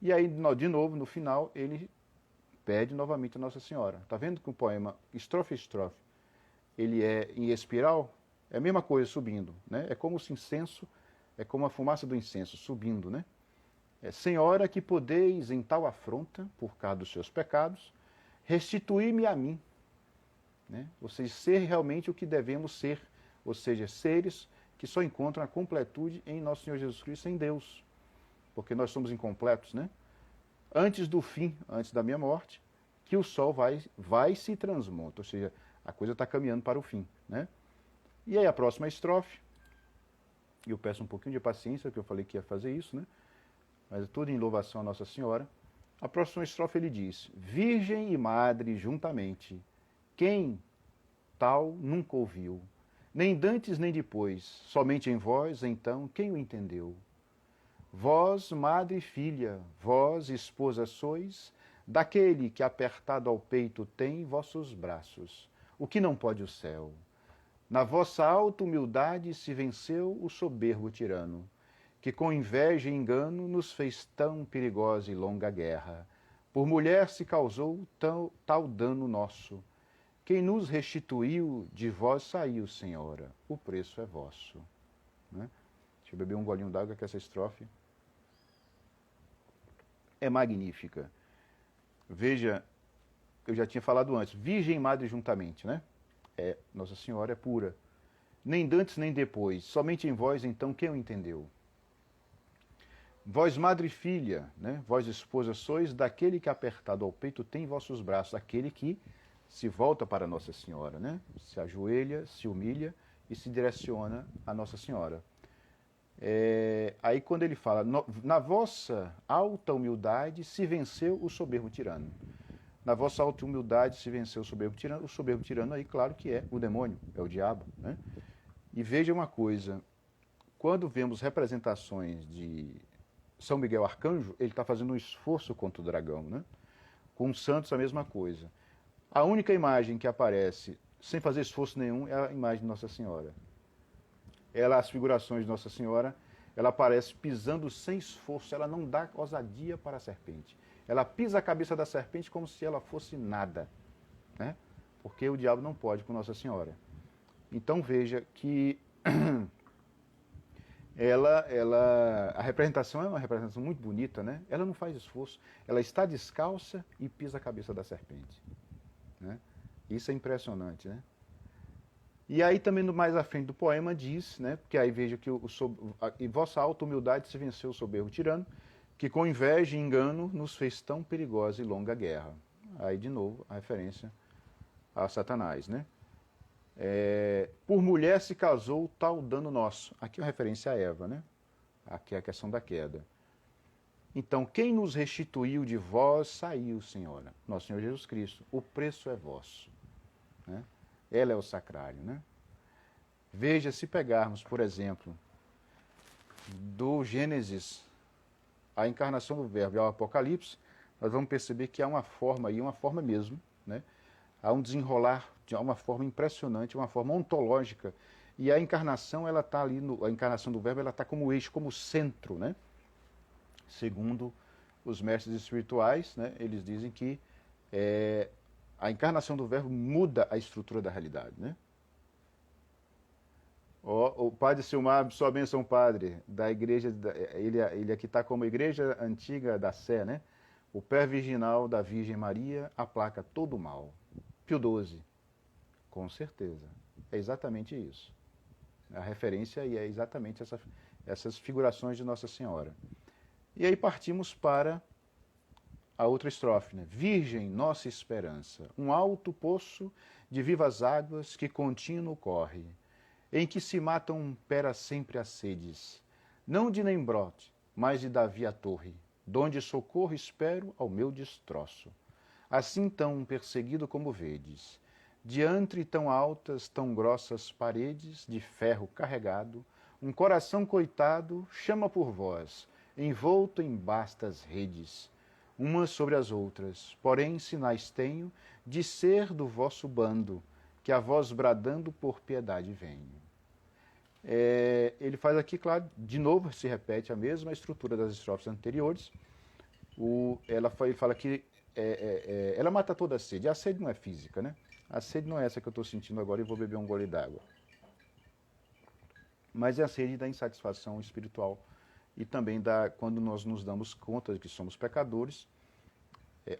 E aí, de novo, no final, ele pede novamente a Nossa Senhora. Está vendo que o poema, estrofe a estrofe, ele é em espiral? É a mesma coisa subindo, né? É como o incenso, é como a fumaça do incenso subindo, né? Senhora, que podeis em tal afronta, por causa dos seus pecados, restituir-me a mim, né? Ou seja, ser realmente o que devemos ser, ou seja, seres que só encontram a completude em nosso Senhor Jesus Cristo, em Deus, porque nós somos incompletos, né? Antes do fim, antes da minha morte, que o sol vai se transmonta, ou seja, a coisa está caminhando para o fim, né? E aí a próxima estrofe, e eu peço um pouquinho de paciência, porque eu falei que ia fazer isso, né? Mas é tudo em louvação a Nossa Senhora. A próxima estrofe ele diz, Virgem e Madre juntamente, quem tal nunca ouviu, nem dantes nem depois, somente em vós, então, quem o entendeu? Vós, madre e filha, vós, esposa sois, daquele que apertado ao peito tem vossos braços, o que não pode o céu. Na vossa alta humildade se venceu o soberbo tirano, que com inveja e engano nos fez tão perigosa e longa guerra. Por mulher se causou tal dano nosso. Quem nos restituiu, de vós saiu, Senhora. O preço é vosso. Né? Deixa eu beber um golinho d'água, que essa estrofe é magnífica. Veja, eu já tinha falado antes, Virgem e Madre juntamente, né? Nossa Senhora é pura. Nem dantes nem depois, somente em vós, então, quem o entendeu? Vós, madre e filha, né? Vós, esposa, sois daquele que apertado ao peito tem em vossos braços, aquele que se volta para Nossa Senhora, né? Se ajoelha, se humilha e se direciona a Nossa Senhora. Aí quando ele fala, na vossa alta humildade se venceu o soberbo tirano. Na vossa alta humildade se venceu o soberbo tirano aí, claro que é o demônio, é o diabo, né? E veja uma coisa, quando vemos representações de São Miguel Arcanjo, ele está fazendo um esforço contra o dragão, né? Com os santos a mesma coisa. A única imagem que aparece sem fazer esforço nenhum é a imagem de Nossa Senhora. As figurações de Nossa Senhora, ela aparece pisando sem esforço, ela não dá ousadia para a serpente. Ela pisa a cabeça da serpente como se ela fosse nada, né? Porque o diabo não pode com Nossa Senhora. Então veja que a representação é uma representação muito bonita, né? Ela não faz esforço, ela está descalça e pisa a cabeça da serpente, né? Isso é impressionante, né? E aí também mais à frente do poema diz, né? Porque aí veja que e vossa alta humildade se venceu o soberbo tirano, que com inveja e engano nos fez tão perigosa e longa guerra. Aí de novo a referência a Satanás, né? Por mulher se casou tal dano nosso. Aqui é uma referência a Eva, né? Aqui é a questão da queda. Então, quem nos restituiu de vós saiu, Senhora. Nosso Senhor Jesus Cristo. O preço é vosso. Né? Ela é o sacrário, né? Veja, se pegarmos, por exemplo, do Gênesis, a encarnação do Verbo e ao Apocalipse, nós vamos perceber que há uma forma aí, uma forma mesmo, né? Há um desenrolar de uma forma impressionante, uma forma ontológica. E a encarnação, ela está ali, a encarnação do Verbo, ela está como eixo, como centro, né? Segundo os mestres espirituais, né? Eles dizem que a encarnação do Verbo muda a estrutura da realidade, né? O Padre Silmar, sua bênção, padre, da igreja, ele aqui está como Igreja Antiga da Sé, né? O pé virginal da Virgem Maria aplaca todo o mal. Pio XII, com certeza, é exatamente isso. A referência aí é exatamente essas figurações de Nossa Senhora. E aí partimos para a outra estrofe, né? Virgem, nossa esperança, um alto poço de vivas águas que contínuo corre, em que se matam pera sempre as sedes, não de Nembrote, mas de Davi a torre, donde socorro espero ao meu destroço. Assim tão perseguido como vedes, diante tão altas, tão grossas paredes, de ferro carregado, um coração coitado chama por vós, envolto em bastas redes, umas sobre as outras, porém sinais tenho de ser do vosso bando, que a vós bradando por piedade venho. Ele faz aqui, claro, de novo se repete a mesma estrutura das estrofes anteriores. Ele fala que ela mata toda a sede. A sede não é física, né? A sede não é essa que eu estou sentindo agora e vou beber um gole d'água. Mas é a sede da insatisfação espiritual e também quando nós nos damos conta de que somos pecadores,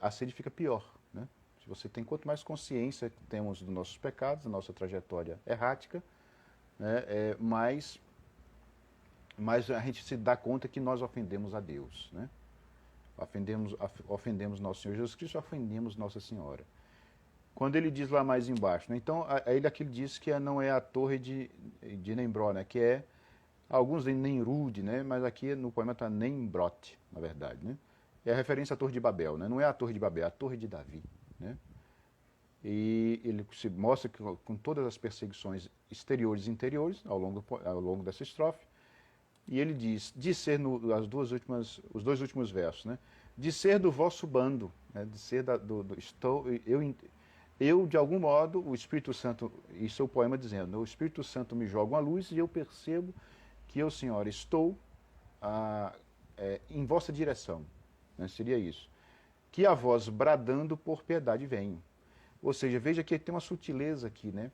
a sede fica pior, né? Se você tem quanto mais consciência temos dos nossos pecados, da nossa trajetória errática, né, mais a gente se dá conta que nós ofendemos a Deus, né? Ofendemos nosso Senhor Jesus Cristo, ofendemos Nossa Senhora. Quando ele diz lá mais embaixo, né? Então ele aqui diz que não é a torre de Nembró, né? Que é, alguns dizem Nemrud, né? Mas aqui no poema está Nembrot, na verdade, né? É a referência à torre de Babel, né? Não é a torre de Babel, é a torre de Davi, né? E ele se mostra que, com todas as perseguições exteriores e interiores ao longo dessa estrofe, e ele diz, de ser os dois últimos versos, né? De ser do vosso bando, né? De ser eu, de algum modo, o Espírito Santo, isso é o poema dizendo, o Espírito Santo me joga uma luz e eu percebo que eu, Senhora, estou em vossa direção, né? Seria isso. que a voz bradando por piedade vem. Ou seja, veja que tem uma sutileza aqui, né?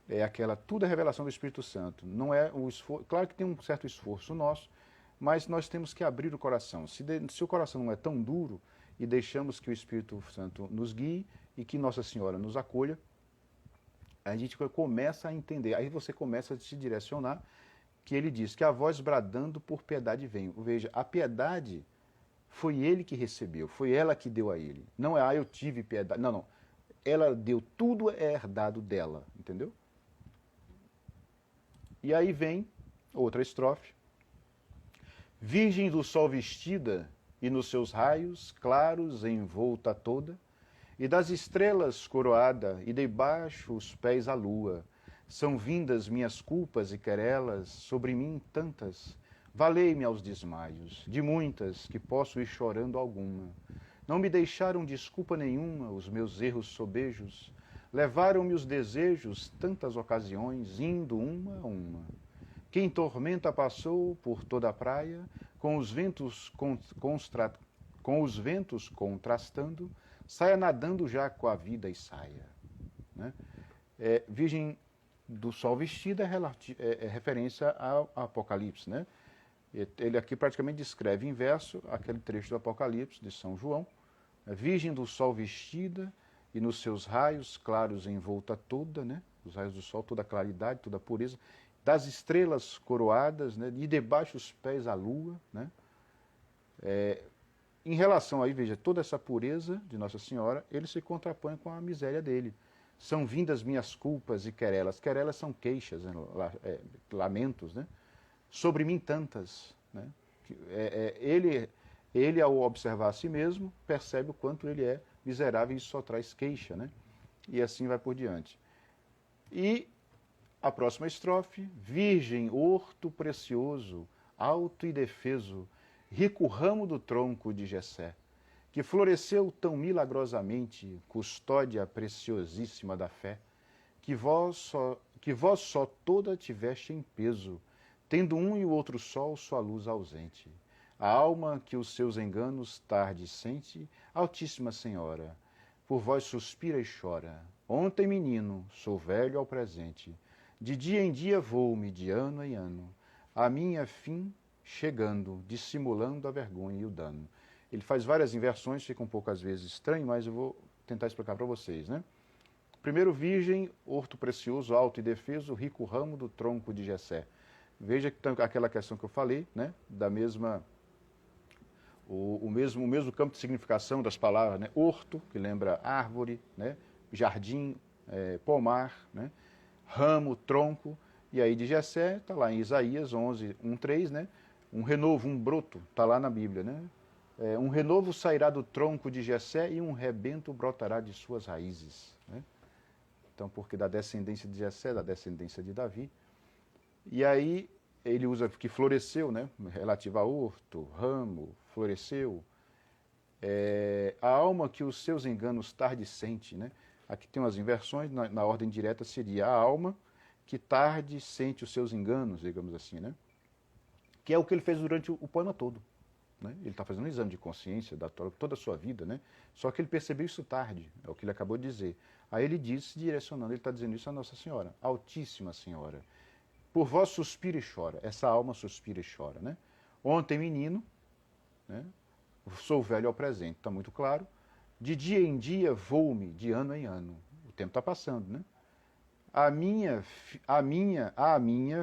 É aquela, tudo é revelação do Espírito Santo. Não é o esforço, claro que tem um certo esforço nosso, mas nós temos que abrir o coração. Se o coração não é tão duro e deixamos que o Espírito Santo nos guie e que Nossa Senhora nos acolha, a gente começa a entender, aí você começa a se direcionar, que ele diz que a voz bradando por piedade vem. Veja, a piedade foi ele que recebeu, foi ela que deu a ele. Não é, eu tive piedade. Não, não. Ela deu, tudo é herdado dela, entendeu? E aí vem outra estrofe. Virgem do sol vestida, e nos seus raios claros envolta toda, e das estrelas coroada, e debaixo os pés a lua, são vindas minhas culpas e querelas, sobre mim tantas, valei-me aos desmaios, de muitas que posso ir chorando alguma. Não me deixaram desculpa nenhuma os meus erros sobejos, levaram-me os desejos tantas ocasiões, indo uma a uma. Quem tormenta passou por toda a praia, com os ventos contrastando, saia nadando já com a vida e saia. Né? Virgem do sol vestida é referência ao Apocalipse. Né? Ele aqui praticamente descreve em verso aquele trecho do Apocalipse de São João. Virgem do sol vestida e nos seus raios claros envolta toda, né? Os raios do sol, toda a claridade, toda a pureza, das estrelas coroadas, né? E debaixo os pés a lua. Né? Em relação aí, veja, toda essa pureza de Nossa Senhora, ele se contrapõe com a miséria dele. São vindas minhas culpas e querelas. Querelas são queixas, né? Lamentos, né? Sobre mim tantas. Né? Ele, ao observar a si mesmo, percebe o quanto ele é miserável e isso só traz queixa. Né? E assim vai por diante. E a próxima estrofe, virgem, horto precioso, alto e defeso, rico ramo do tronco de Jessé, que floresceu tão milagrosamente, custódia preciosíssima da fé, que vós só toda tiveste em peso, tendo um e o outro sol sua luz ausente. A alma que os seus enganos tarde sente, Altíssima Senhora, por vós suspira e chora. Ontem menino, sou velho ao presente, de dia em dia vou-me, de ano em ano, a minha fim chegando, dissimulando a vergonha e o dano. Ele faz várias inversões, fica um pouco às vezes estranho, mas eu vou tentar explicar para vocês. Né? Primeiro, virgem, horto precioso, alto e defeso, rico ramo do tronco de Jessé. Veja que aquela questão que eu falei, né? Da mesma... O mesmo campo de significação das palavras, né? Horto, que lembra árvore, né? Jardim, pomar, né? Ramo, tronco, e aí de Jessé, está lá em Isaías 11, 1:3, né? Um renovo, um broto, está lá na Bíblia, né? Um renovo sairá do tronco de Jessé e um rebento brotará de suas raízes. Né? Então, porque da descendência de Jessé, da descendência de Davi. E aí ele usa que floresceu, né? Relativa a horto, ramo, floresceu. A alma que os seus enganos tarde sente, né? Aqui tem umas inversões, na ordem direta seria a alma que tarde sente os seus enganos, digamos assim, né? Que é o que ele fez durante o poema todo. Né? Ele está fazendo um exame de consciência da toda a sua vida, né? Só que ele percebeu isso tarde, é o que ele acabou de dizer. Aí ele diz, direcionando, ele está dizendo isso a Nossa Senhora, Altíssima Senhora, por vós suspira e chora, essa alma suspira e chora. Né? Ontem menino, né? Sou velho ao presente, está muito claro. De dia em dia vou-me, de ano em ano. O tempo está passando, né? A minha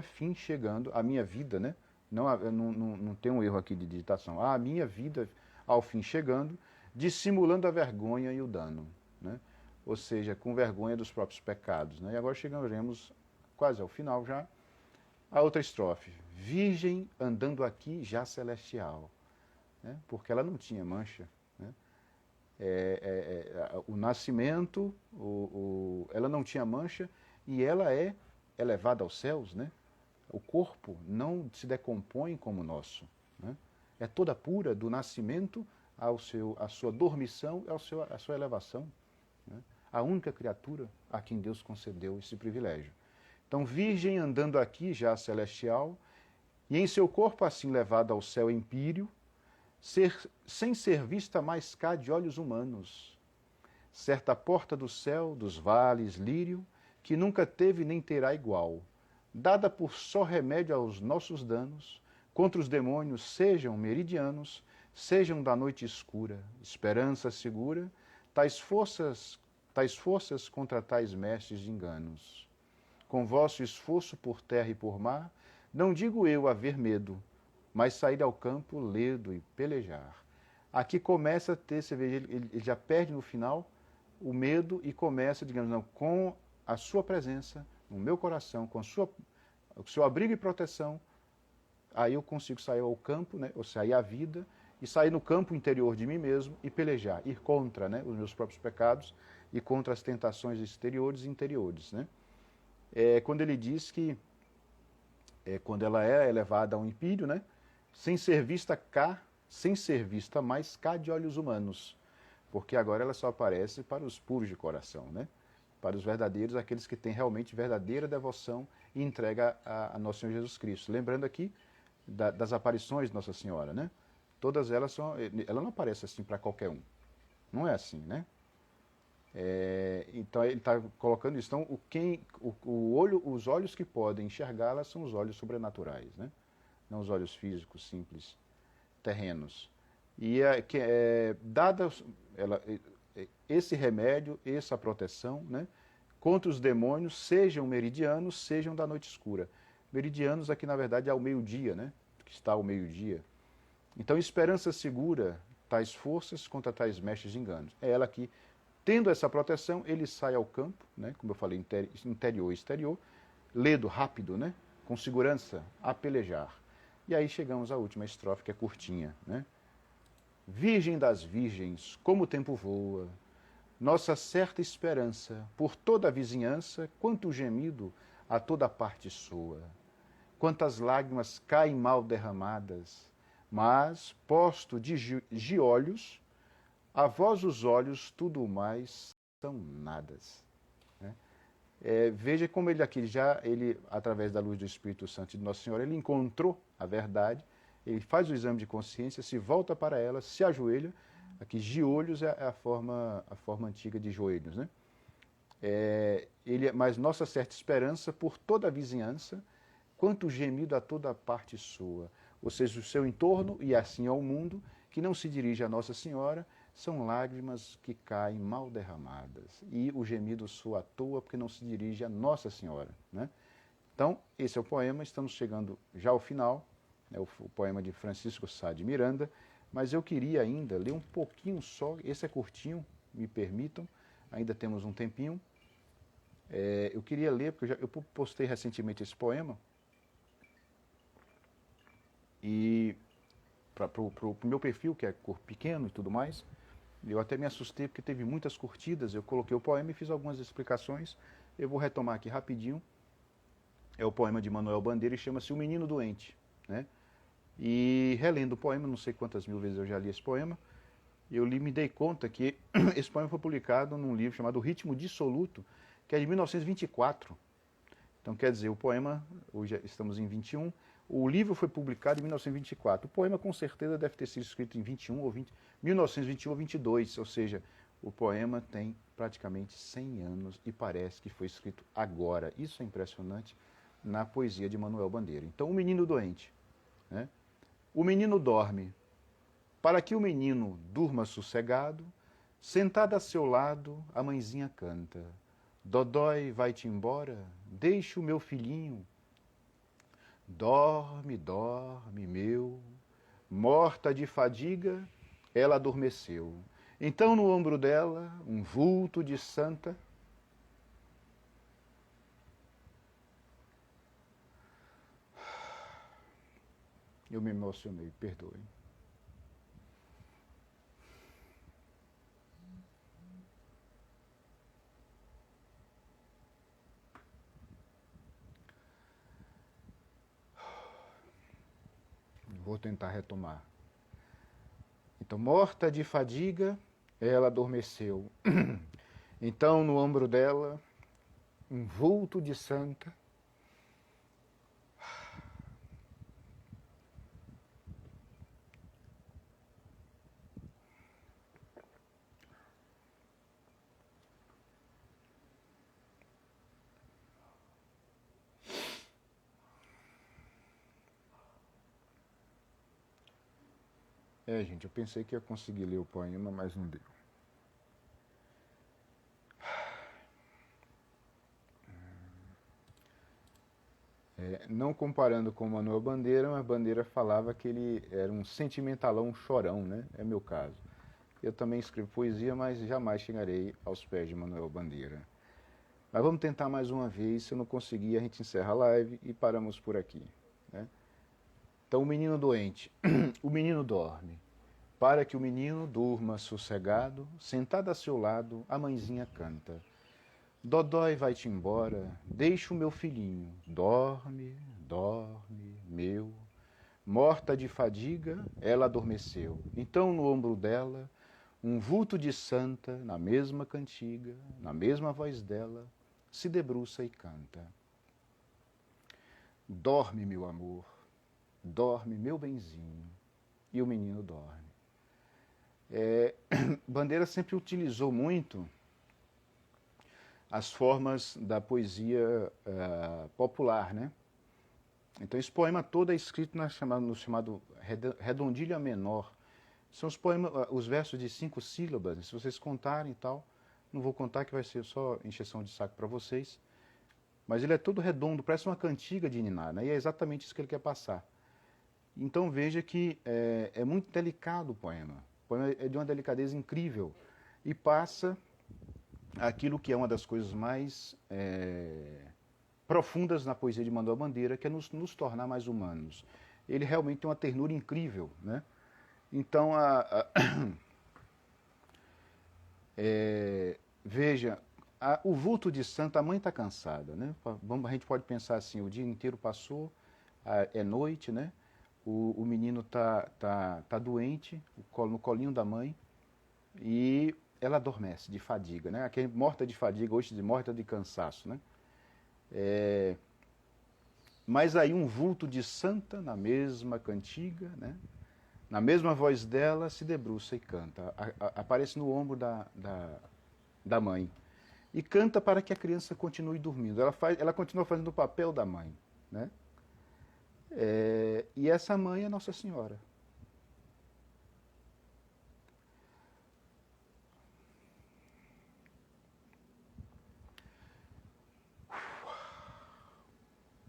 fim chegando, a minha vida, né? Não tem um erro aqui de digitação. A minha vida ao fim chegando, dissimulando a vergonha e o dano. Né? Ou seja, com vergonha dos próprios pecados. Né? E agora chegaremos quase ao final já. A outra estrofe. Virgem andando aqui já celestial. Né? Porque ela não tinha mancha. Né? O nascimento, ela não tinha mancha e ela é elevada aos céus, né? O corpo não se decompõe como o nosso. Né? É toda pura do nascimento à sua dormição e à sua elevação. Né? A única criatura a quem Deus concedeu esse privilégio. Então, virgem andando aqui já celestial, e em seu corpo assim levado ao céu empíreo, sem ser vista mais cá de olhos humanos. Certa porta do céu, dos vales, lírio, que nunca teve nem terá igual, dada por só remédio aos nossos danos, contra os demônios sejam meridianos, sejam da noite escura, esperança segura, tais forças contra tais mestres de enganos. Com vosso esforço por terra e por mar, não digo eu haver medo, mas sair ao campo ledo e pelejar. Aqui começa a ter, você vê, ele já perde no final o medo e começa, digamos, não, com a sua presença no meu coração, com o seu abrigo e proteção, aí eu consigo sair ao campo, né, ou sair à vida, e sair no campo interior de mim mesmo e pelejar, ir contra, né, os meus próprios pecados e contra as tentações exteriores e interiores. Né? Quando ele diz que, quando ela é elevada a um impírio, né, sem ser vista mais cá de olhos humanos, porque agora ela só aparece para os puros de coração, né? Para os verdadeiros, aqueles que têm realmente verdadeira devoção e entrega a Nosso Senhor Jesus Cristo. Lembrando aqui das aparições de Nossa Senhora, né? Todas elas são, ela não aparece assim para qualquer um, não é assim, né? Então ele está colocando isso. Então os olhos que podem enxergá-la são os olhos sobrenaturais, né? Não os olhos físicos simples, terrenos. E dada esse remédio, essa proteção, né, contra os demônios, sejam meridianos, sejam da noite escura. Meridianos aqui, na verdade, é ao meio-dia, né, que está ao meio-dia. Então, esperança segura tais forças contra tais mestres de enganos. É ela que, tendo essa proteção, ele sai ao campo, né, como eu falei, interior e exterior, ledo, rápido, né, com segurança, a pelejar. E aí chegamos à última estrofe, que é curtinha, né? Virgem das virgens, como o tempo voa, nossa certa esperança, por toda a vizinhança, quanto gemido a toda parte soa, quantas lágrimas caem mal derramadas, mas, posto de olhos, a vós os olhos tudo mais são nadas. Né? Veja como ele aqui, através da luz do Espírito Santo e de Nossa Senhora, ele encontrou a verdade, ele faz o exame de consciência, se volta para ela, se ajoelha. Aqui, giolhos é a forma antiga de joelhos, né? Mas nossa certa esperança por toda a vizinhança, quanto gemido a toda parte sua. Ou seja, o seu entorno e assim ao mundo, que não se dirige a Nossa Senhora, são lágrimas que caem mal derramadas. E o gemido soa à toa porque não se dirige a Nossa Senhora, né? Então, esse é o poema, estamos chegando já ao final. É o poema de Francisco Sá de Miranda, mas eu queria ainda ler um pouquinho só, esse é curtinho, me permitam, ainda temos um tempinho. Eu queria ler, porque eu postei recentemente esse poema, e para o meu perfil, que é cor pequeno e tudo mais, eu até me assustei porque teve muitas curtidas, eu coloquei o poema e fiz algumas explicações, eu vou retomar aqui rapidinho. É o poema de Manuel Bandeira e chama-se O Menino Doente, né? E relendo o poema, não sei quantas mil vezes eu já li esse poema, me dei conta que esse poema foi publicado num livro chamado Ritmo Dissoluto, que é de 1924. Então, quer dizer, o poema, hoje estamos em 21, o livro foi publicado em 1924. O poema, com certeza, deve ter sido escrito em 1921 ou 22, ou seja, o poema tem praticamente 100 anos e parece que foi escrito agora. Isso é impressionante na poesia de Manuel Bandeira. Então, O Menino Doente, né? O menino dorme. Para que o menino durma sossegado, sentada a seu lado, a mãezinha canta. Dodói, vai-te embora, deixa o meu filhinho. Dorme, dorme, meu. Morta de fadiga, ela adormeceu. Então, no ombro dela, um vulto de santa. Eu me emocionei, perdoe. Vou tentar retomar. Então, morta de fadiga, ela adormeceu. Então, no ombro dela, um vulto de santa. Gente, eu pensei que ia conseguir ler o poema, mas não deu. Não comparando com Manuel Bandeira, mas Bandeira falava que ele era um sentimentalão, um chorão, né? É meu caso. Eu também escrevo poesia, mas jamais chegarei aos pés de Manuel Bandeira. Mas vamos tentar mais uma vez. Se eu não conseguir, a gente encerra a live e paramos por aqui, né? Então, o menino doente. O menino dorme. Para que o menino durma sossegado, sentado a seu lado, a mãezinha canta. Dodói vai-te embora, deixa o meu filhinho. Dorme, dorme, meu. Morta de fadiga, ela adormeceu. Então, no ombro dela, um vulto de santa, na mesma cantiga, na mesma voz dela, se debruça e canta. Dorme, meu amor, dorme, meu benzinho. E o menino dorme. Bandeira sempre utilizou muito as formas da poesia popular, né? Então esse poema todo é escrito no chamado redondilha menor. São os poemas, os versos de 5 sílabas, se vocês contarem e tal, não vou contar que vai ser só encheção de saco para vocês, mas ele é todo redondo, parece uma cantiga de ninar, né? E é exatamente isso que ele quer passar. Então veja que é muito delicado o poema. O poema é de uma delicadeza incrível e passa aquilo que é uma das coisas mais profundas na poesia de Manuel Bandeira, que é nos tornar mais humanos. Ele realmente tem uma ternura incrível, né? Então, veja, o vulto de santa, a mãe está cansada, né? A gente pode pensar assim, o dia inteiro passou, é noite, né? O menino tá doente, no colinho da mãe, e ela adormece de fadiga, né? Aqui é morta de fadiga, hoje de morta de cansaço, né? Mas aí um vulto de santa na mesma cantiga, né? Na mesma voz dela, se debruça e canta. Aparece no ombro da mãe. E canta para que a criança continue dormindo. Ela continua fazendo o papel da mãe, né? E essa mãe é Nossa Senhora.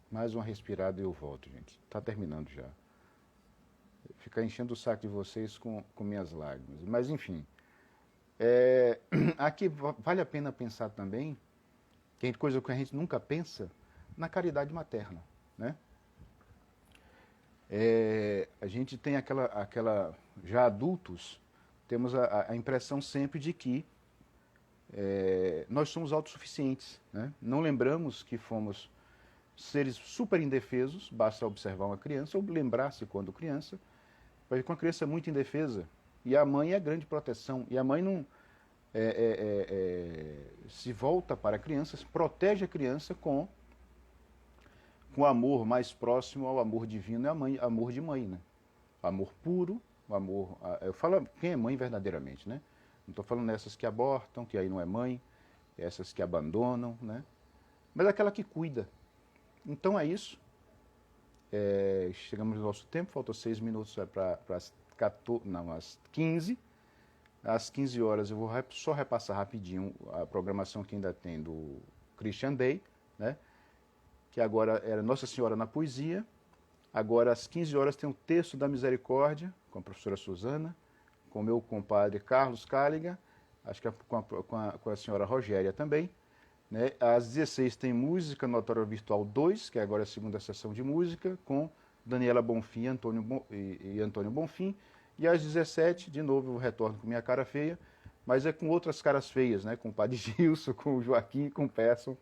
Mais uma respirada e eu volto, gente. Está terminando já. Ficar enchendo o saco de vocês com minhas lágrimas. Mas, enfim. Aqui vale a pena pensar também, que é coisa que a gente nunca pensa, na caridade materna, né? A gente tem já adultos, temos a impressão sempre de que nós somos autossuficientes, né? Não lembramos que fomos seres super indefesos, basta observar uma criança ou lembrar-se quando criança, vai ver que uma criança é muito indefesa e a mãe é a grande proteção, e a mãe não se volta para a criança, protege a criança com amor mais próximo ao amor divino, é amor de mãe, né? O amor puro, o amor... Eu falo quem é mãe verdadeiramente, né? Não estou falando dessas que abortam, que aí não é mãe, essas que abandonam, né? Mas aquela que cuida. Então é isso. Chegamos no nosso tempo, faltam 6 minutos para as 15. Às 15 horas eu vou só repassar rapidinho a programação que ainda tem do Christian Day, né? Que agora era Nossa Senhora na Poesia. Agora às 15 horas tem o Texto da Misericórdia, com a professora Suzana, com o meu compadre Carlos Cáliga, acho que com a senhora Rogéria também. Né? Às 16 tem Música no Auditório Virtual 2, que é agora a segunda sessão de música, com Daniela Bonfim e Antônio Bonfim. E às 17, de novo, eu retorno com Minha Cara Feia, mas é com outras caras feias, né? Com o Padre Gilson, com o Joaquim, com o Persson.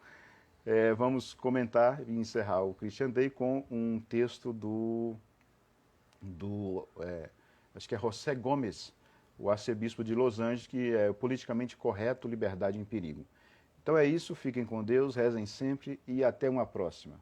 Vamos comentar e encerrar o Christian Day com um texto acho que é José Gomes, o arcebispo de Los Angeles, que é politicamente correto, liberdade em perigo. Então é isso, fiquem com Deus, rezem sempre e até uma próxima.